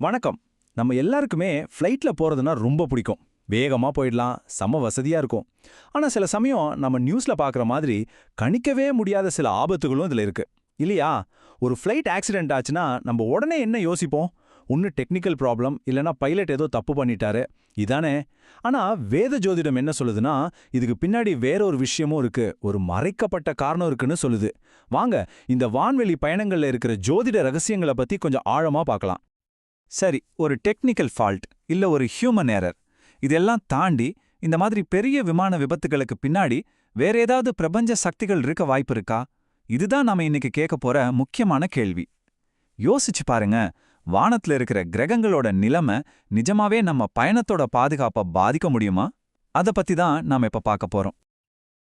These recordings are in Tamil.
வணக்கம். நம்ம எல்லாருக்குமே ஃப்ளைட்ல போறதுன்னா ரொம்ப பிடிக்கும். வேகமா போயிடலாம், செம வசதியா இருக்கும். ஆனா சில சமயம் நம்ம நியூஸ்ல பார்க்குற மாதிரி கணிக்கவே முடியாத சில ஆபத்துகளும் இதுல இருக்கு. இல்லையா? ஒரு ஃப்ளைட் ஆக்சிடென்ட் ஆச்சுன்னா நம்ம உடனே என்ன யோசிப்போம்? ஒன்னு டெக்னிக்கல் ப்ராப்ளம், இல்லனா பைலட் ஏதோ தப்பு பண்ணிட்டாரு. இதானே? ஆனா வேத ஜோதிடம் என்ன சொல்லுதுன்னா, இதுக்கு பின்னாடி வேற ஒரு விஷயமும் இருக்கு. ஒரு மறைக்கப்பட்ட காரணம் இருக்குன்னு சொல்லுது. வாங்க, இந்த வான்வெளி பயணங்கள்ல இருக்கிற ஜோதிட ரகசியங்களை பத்தி கொஞ்சம் ஆழமா பார்க்கலாம். சரி, ஒரு டெக்னிக்கல் ஃபால்ட் இல்ல ஒரு ஹியூமன் எரர் இதெல்லாம் தாண்டி இந்த மாதிரி பெரிய விமான விபத்துகளுக்கு பின்னாடி வேற ஏதாவது பிரபஞ்ச சக்திகள் இருக்க வாய்ப்பு இருக்கா? இதுதான் நாம இன்னைக்கு கேட்க போற முக்கியமான கேள்வி. யோசிச்சு பாருங்க, வானத்துல இருக்கிற கிரகங்களோட நிலைமை நிஜமாவே நம்ம பயணத்தோட பாதுகாப்பை பாதிக்க முடியுமா? அத பத்தி தான் நாம இப்ப பார்க்க போறோம்.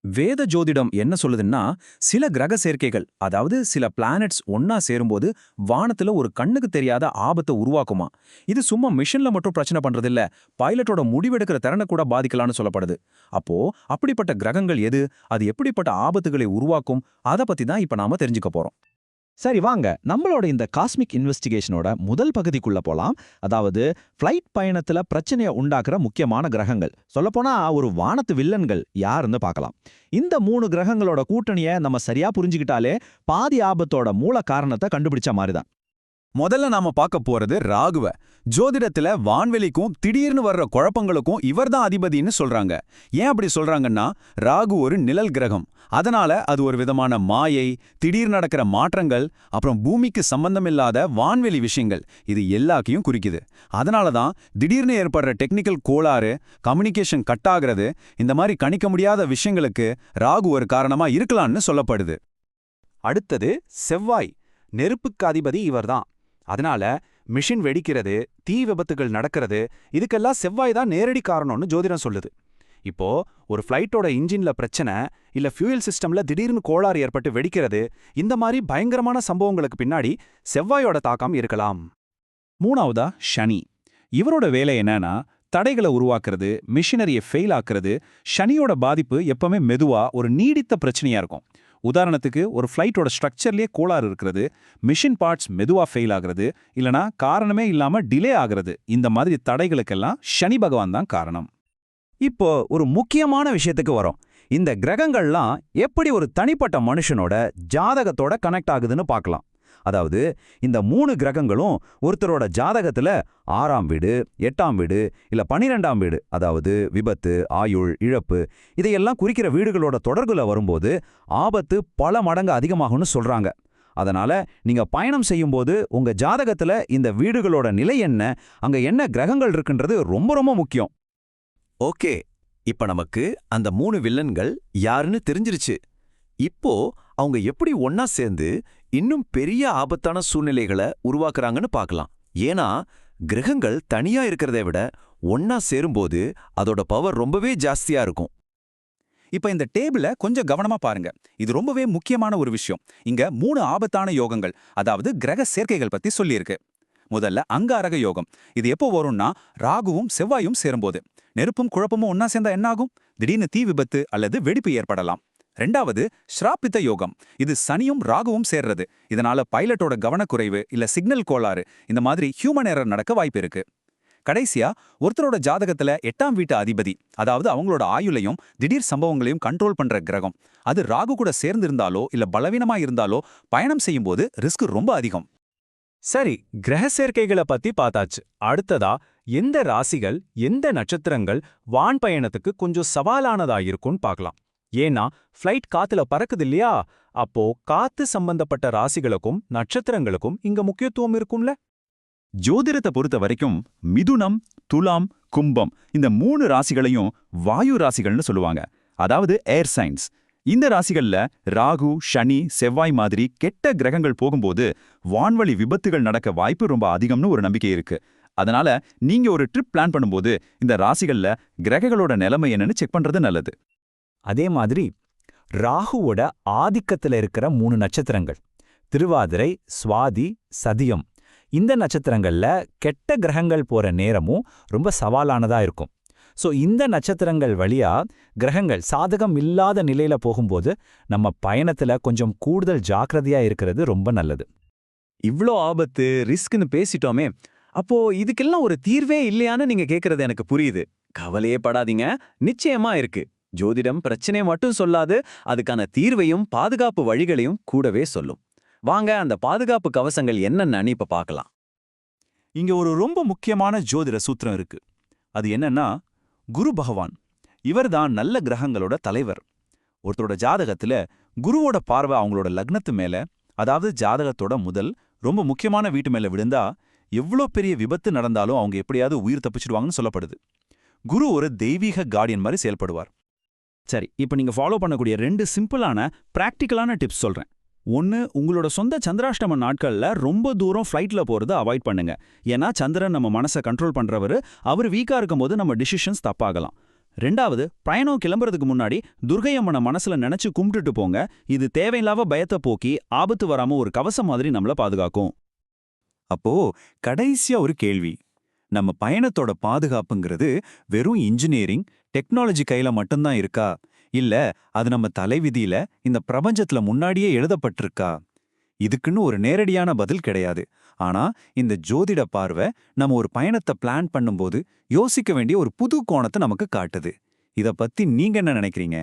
வேத ஜோதிடம் என்ன சொல்லுதுன்னா, சில கிரக சேர்க்கைகள், அதாவது சில பிளானட்ஸ் ஒன்னா சேரும்போது வானத்துல ஒரு கண்ணுக்கு தெரியாத ஆபத்தை உருவாக்குமா. இது சும்மா மிஷன்ல மட்டும் பிரச்சனை பண்றதில்ல, பைலட்டோட முடிவெடுக்கிற திறனை கூட பாதிக்கலாம்னு சொல்லப்படுது. அப்போ அப்படிப்பட்ட கிரகங்கள் எது, அது எப்படிப்பட்ட ஆபத்துகளை உருவாக்கும், அதை பத்தி தான் இப்ப நாம தெரிஞ்சுக்க போறோம். சரி வாங்க, நம்மளோட இந்த காஸ்மிக் இன்வெஸ்டிகேஷனோட முதல் பகுதிக்குள்ள போலாம். அதாவது ஃப்ளைட் பயணத்துல பிரச்சனையை உண்டாக்குற முக்கியமான கிரகங்கள். சொல்லப்போனா ஒரு வானத்து வில்லன்கள் யாருன்னு பார்க்கலாம். இந்த 3 கிரகங்களோட கூட்டணியை நம்ம சரியா புரிஞ்சுக்கிட்டாலே பாதி ஆபத்தோட மூல காரணத்தை கண்டுபிடிச்ச மாதிரிதான். முதல்ல நாம பார்க்க போறது ராகுவ. ஜோதிடத்துல வான்வெளிக்கும் திடீர்னு வர்ற குழப்பங்களுக்கும் இவர்தான் அதிபதின்னு சொல்றாங்க. ஏன் அப்படி சொல்றாங்கன்னா, ராகு ஒரு நிழல் கிரகம். அதனால அது ஒரு விதமான மாயை, திடீர் நடக்கிற மாற்றங்கள், அப்புறம் பூமிக்கு சம்பந்தமில்லாத வான்வெளி விஷயங்கள், இது எல்லாத்தையும் குறிக்குது. அதனால தான் திடீர்னு ஏற்படுற டெக்னிக்கல் கோளாறு, கம்யூனிகேஷன் கட் ஆகிறது, இந்த மாதிரி கணிக்க முடியாத விஷயங்களுக்கு ராகு ஒரு காரணமா இருக்கலாம்னு சொல்லப்படுது. அடுத்தது செவ்வாய். நெருப்புக்கு அதிபதி இவர்தான். அதனால மிஷின் வெடிக்கிறது, தீ விபத்துகள் நடக்கிறது, இதுக்கெல்லாம் செவ்வாய் தான் நேரடி காரணம்னு ஜோதிடம் சொல்லுது. இப்போ ஒரு ஃப்ளைட்டோட இன்ஜின்ல பிரச்சனை, இல்ல ஃபியூயல் சிஸ்டம்ல திடீர்னு கோளாறு ஏற்பட்டு வெடிக்கிறது, இந்த மாதிரி பயங்கரமான சம்பவங்களுக்கு பின்னாடி செவ்வாயோட தாக்கம் இருக்கலாம். மூணாவதா சனி. இவரோட வேலை என்னன்னா, தடைகளை உருவாக்குறது, மிஷினரியை ஃபெயில் ஆக்குறது. சனியோட பாதிப்பு எப்பவுமே மெதுவா ஒரு நீடித்த பிரச்சனையா இருக்கும். உதாரணத்துக்கு, ஒரு ஃப்ளைட்டோட ஸ்ட்ரக்சர்லயே கோளாறு இருக்கிறது, மிஷின் பார்ட்ஸ் மெதுவா ஃபெயில் ஆகிறது, இல்லனா காரணமே இல்லாம டிலே ஆகிறது. இந்த மாதிரி தடைகளுக்கெல்லாம் சனி பகவான் தான் காரணம். இப்போ ஒரு முக்கியமான விஷயத்துக்கு வரோம். இந்த கிரகங்கள்லாம் எப்படி ஒரு தனிப்பட்ட மனுஷனோட ஜாதகத்தோட கனெக்ட் ஆகுதுன்னு பார்க்கலாம். அதாவது இந்த 3 கிரகங்களும் ஒருத்தரோட ஜாதகத்துல 6ஆம் வீடு, 8ஆம் வீடு, இல்ல 12ஆம் வீடு, அதாவது விபத்து, ஆயுள், இழப்பு, இதையெல்லாம் குறிக்கிற வீடுகளோட தொடர்புல வரும்போது ஆபத்து பல மடங்கு அதிகமாகும்னு சொல்றாங்க. அதனால நீங்க பயணம் செய்யும்போது உங்க ஜாதகத்துல இந்த வீடுகளோட நிலை என்ன, அங்க என்ன கிரகங்கள் இருக்குன்றது ரொம்ப ரொம்ப முக்கியம். ஓகே, இப்ப நமக்கு அந்த 3 வில்லன்கள் யாருன்னு தெரிஞ்சிருச்சு. இப்போ அவங்க எப்படி ஒன்னா சேர்ந்து இன்னும் பெரிய ஆபத்தான சூழ்நிலைகளை உருவாக்குறாங்கன்னு பார்க்கலாம். ஏன்னா கிரகங்கள் தனியா இருக்கிறதை விட ஒன்னா சேரும்போது அதோட பவர் ரொம்பவே ஜாஸ்தியா இருக்கும். இப்ப இந்த டேபிள கொஞ்சம் கவனமா பாருங்க. இது ரொம்பவே முக்கியமான ஒரு விஷயம். இங்க 3 ஆபத்தான யோகங்கள், அதாவது கிரக சேர்க்கைகள் பத்தி சொல்லியிருக்கு. முதல்ல அங்காரக யோகம். இது எப்போ வரும்னா, ராகுவும் செவ்வாயும் சேரும்போது. நெருப்பும் குழப்பமும் ஒன்னா சேர்ந்தா என்ன ஆகும்? திடீர்னு தீ விபத்து அல்லது வெடிப்பு ஏற்படலாம். ரெண்டாவது ஸ்ராப்பித்த யோகம். இது சனியும் ராகுவும் சேர்றது. இதனால பைலட்டோட கவனக்குறைவு இல்ல சிக்னல் கோளாறு, இந்த மாதிரி ஹியூமன் எரர் நடக்க வாய்ப்பு இருக்கு. கடைசியா ஒருத்தரோட ஜாதகத்துல 8ஆம் வீட்டு அதிபதி, அதாவது அவங்களோட ஆயுளையும் திடீர் சம்பவங்களையும் கண்ட்ரோல் பண்ற கிரகம், அது ராகு கூட சேர்ந்து இருந்தாலோ இல்ல பலவீனமா இருந்தாலோ பயணம் செய்யும்போது ரிஸ்க் ரொம்ப அதிகம். சரி, கிரக சேர்க்கைகளை பத்தி பார்த்தாச்சு. அடுத்ததா எந்த ராசிகள், எந்த நட்சத்திரங்கள் வான் பயணத்துக்கு கொஞ்சம் சவாலானதா இருக்கும்னு பார்க்கலாம். ஏன்னா ஃப்ளைட் காத்துல பறக்குது இல்லையா? அப்போ காத்து சம்பந்தப்பட்ட ராசிகளுக்கும் நட்சத்திரங்களுக்கும் இங்க முக்கியத்துவம் இருக்கும்ல. ஜோதிடத்தை பொறுத்த வரைக்கும் மிதுனம், துலாம், கும்பம் இந்த 3 ராசிகளையும் வாயு ராசிகள்னு சொல்லுவாங்க. அதாவது ஏர் சைன்ஸ். இந்த ராசிகள்ல ராகு, சனி, செவ்வாய் மாதிரி கெட்ட கிரகங்கள் போகும்போது வான்வழி விபத்துகள் நடக்க வாய்ப்பு ரொம்ப அதிகம்னு ஒரு நம்பிக்கை இருக்கு. அதனால நீங்க ஒரு ட்ரிப் பிளான் பண்ணும்போது இந்த ராசிகள்ல கிரகங்களோட நிலைமை என்னன்னு செக் பண்றது நல்லது. அதே மாதிரி ராகுவோட ஆதிக்கத்துல இருக்கிற 3 நட்சத்திரங்கள் திருவாதிரை, சுவாதி, சதியம். இந்த நட்சத்திரங்கள்ல கெட்ட கிரகங்கள் போற நேரமும் ரொம்ப சவாலானதா இருக்கும். ஸோ இந்த நட்சத்திரங்கள் வழியா கிரகங்கள் சாதகம் இல்லாத நிலையில போகும்போது நம்ம பயணத்துல கொஞ்சம் கூடுதல் ஜாக்கிரதையா இருக்கிறது ரொம்ப நல்லது. இவ்ளோ ஆபத்து, ரிஸ்க்னு பேசிட்டோமே. அப்போ இதுக்கெல்லாம் ஒரு தீர்வே இல்லையான்னு நீங்க கேக்குறது எனக்கு புரியுது. கவலையே படாதீங்க, நிச்சயமா இருக்கு. ஜோதிடம் பிரச்சனையை மட்டும் சொல்லாது, அதுக்கான தீர்வையும் பாதுகாப்பு வழிகளையும் கூடவே சொல்லும். வாங்க அந்த பாதுகாப்பு கவசங்கள் என்னன்னு இப்ப பார்க்கலாம். இங்க ஒரு ரொம்ப முக்கியமான ஜோதிட சூத்திரம் இருக்கு. அது என்னன்னா, குரு பகவான் இவர்தான் நல்ல கிரகங்களோட தலைவர். ஒருத்தரோட ஜாதகத்துல குருவோட பார்வை அவங்களோட லக்னத்து மேல, அதாவது ஜாதகத்தோட முதல் ரொம்ப முக்கியமான வீட்டு மேல விழுந்தா எவ்வளோ பெரிய விபத்து நடந்தாலும் அவங்க எப்படியாவது உயிர் தப்பிச்சிடுவாங்கன்னு சொல்லப்படுது. குரு ஒரு தெய்வீக கார்டியன் மாதிரி செயல்படுவார். சரி, இப்ப நீங்க ஃபாலோ பண்ணக்கூடிய 2 சிம்பிளான பிராக்டிக்கலான டிப்ஸ் சொல்றேன். ஒன்னு, உங்களோட சொந்த சந்திராஷ்டம நாட்கள்ல ரொம்ப தூரம் ஃப்ளைட்ல போறத அவாய்ட் பண்ணுங்க. ஏன்னா சந்திரன் நம்ம மனசை கண்ட்ரோல் பண்றவரு, அவர் வீக்கா இருக்கும்போது நம்ம டிசிஷன்ஸ் தப்பாகலாம். 2வது, பயணம் கிளம்புறதுக்கு முன்னாடி துர்கையம்மனை மனசுல நினைச்சு கும்பிட்டுட்டு போங்க. இது தேவையில்லாத பயத்தை போக்கி ஆபத்து வராம ஒரு கவசம் மாதிரி நம்மள பாதுகாக்கும். அப்போ கடைசியா ஒரு கேள்வி. நம்ம பயணத்தோட பாதுகாப்புங்கிறது வெறும் இன்ஜினியரிங், டெக்னாலஜி கையில மட்டும்தான் இருக்கா? இல்ல அது நம்ம தலைவிதியில இந்த பிரபஞ்சத்துல முன்னாடியே எழுதப்பட்டிருக்கா? இதுக்குன்னு ஒரு நேரடியான பதில் கிடையாது. ஆனா இந்த ஜோதிட பார்வை நம்ம ஒரு பயணத்தை பிளான் பண்ணும்போது யோசிக்க வேண்டிய ஒரு புது கோணத்தை நமக்கு காட்டுது. இத பத்தி நீங்க என்ன நினைக்கிறீங்க?